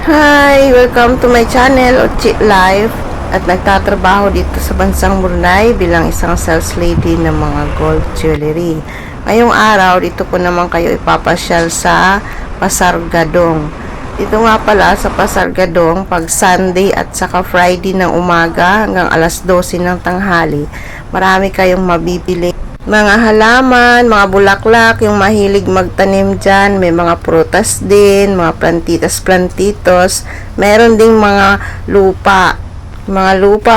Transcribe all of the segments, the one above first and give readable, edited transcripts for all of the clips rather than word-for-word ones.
Hi! Welcome to my channel, Ochi Life. At nagtatrabaho dito sa bansang Brunei bilang isang sales lady ng mga gold jewelry. Ngayong araw, dito ko naman kayo ipapasyal sa Pasar Gadong. Dito nga pala sa Pasar Gadong, pag Sunday at saka Friday ng umaga hanggang alas 12 ng tanghali, marami kayong mabibili. Mga halaman, mga bulaklak, yung mahilig magtanim dyan, may mga prutas din, mga plantitas, meron ding mga lupa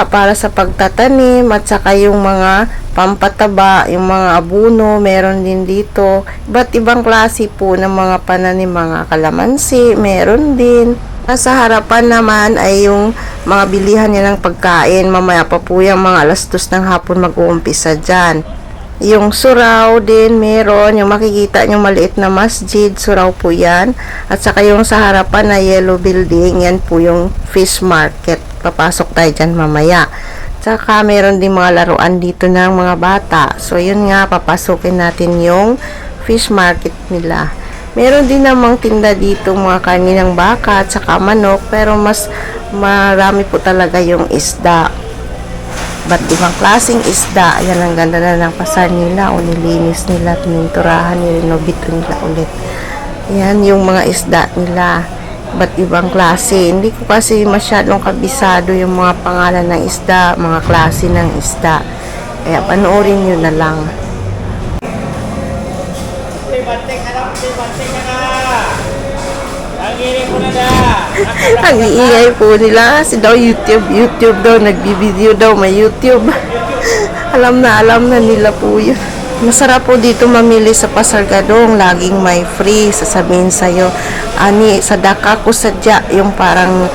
para sa pagtatanim at saka yung mga pampataba, yung mga abuno, meron din dito. Iba't ibang klase po ng mga pananim, mga kalamansi, meron din. Sa harapan naman ay yung mga bilihan niya ng pagkain. Mamaya pa po yung mga alas 2 ng hapon mag-uumpisa dyan. Yung suraw din meron, yung makikita nyo maliit na masjid, suraw po yan. At saka yung sa harapan na yellow building, yan po yung fish market. Papasok tayo dyan mamaya. Tsaka meron din mga laruan dito ng mga bata. So yun nga, papasukin natin yung fish market nila. Meron din namang tinda dito mga karne ng baka at saka manok, pero mas marami po talaga yung isda. Ba't ibang klaseng isda. Ayan, ang ganda na ng pasar nila. O nilinis nila, pininturahan, nirenovate nila ulit. Ayan yung mga isda nila. Ba't ibang klase. Hindi ko kasi masyadong kabisado yung mga pangalan ng isda, mga klase ng isda. Kaya panoorin nyo na lang. Ang iingay po nila kasi daw YouTube daw, nagbibideo daw, may YouTube. alam na nila po yun. Masarap po dito mamili sa Pasar Gadong, laging may free. Sasabihin sa'yo, ani, sadaka ko sadya, yung parang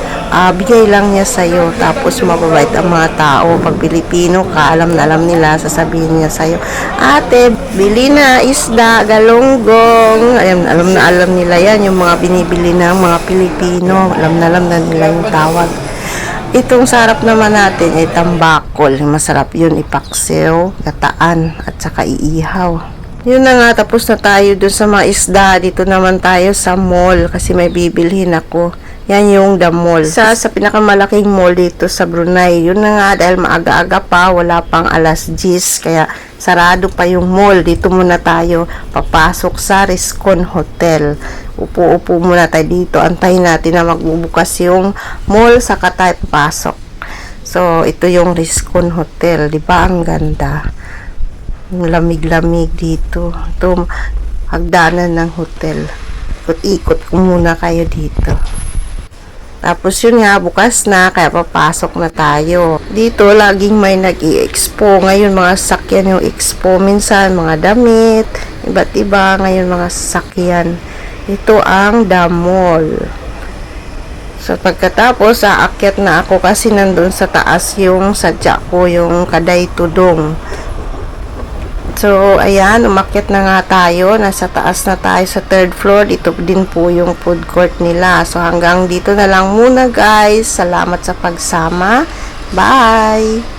bigay lang niya sa'yo. Tapos mababait ang mga tao. Pag Pilipino ka, alam na alam nila, sasabihin niya sa'yo, ate, bili na isda, galonggong. Alam na alam nila yan, yung mga binibili ng mga Pilipino. Alam na nila yung tawag. Itong sarap naman natin ay tambakol. Masarap yun, ipaksiw, gataan, at saka iihaw. Yun na nga, tapos na tayo dun sa mga isda. Dito naman tayo sa mall kasi may bibilhin ako. Yan yung The Mall. Sa pinakamalaking mall dito sa Brunei. Yun na nga, dahil maaga-aga pa, wala pang alas 10. Kaya sarado pa yung mall. Dito muna tayo papasok sa Rizcon Hotel. Upo-upo muna tayo dito. Antayin natin na magbubukas yung mall, saka tayo papasok. So, ito yung Rizcon Hotel. Diba ang ganda? Lamig-lamig dito. Ito, hagdanan ng hotel. Ikot-ikot ko muna kayo dito. Tapos yun nga, bukas na, kaya papasok na tayo. Dito, laging may nag-i-expo. Ngayon, mga sasakyan yung expo. Minsan, mga damit, iba't iba. Ngayon, mga sasakyan. Ito ang The Mall. So, pagkatapos, aakyat na ako kasi nandun sa taas yung sadya ko, yung Kaday Tudong. So, ayan, umakyat na nga tayo. Nasa taas na tayo sa 3rd floor. Dito din po yung food court nila. So, hanggang dito na lang muna guys. Salamat sa pagsama. Bye!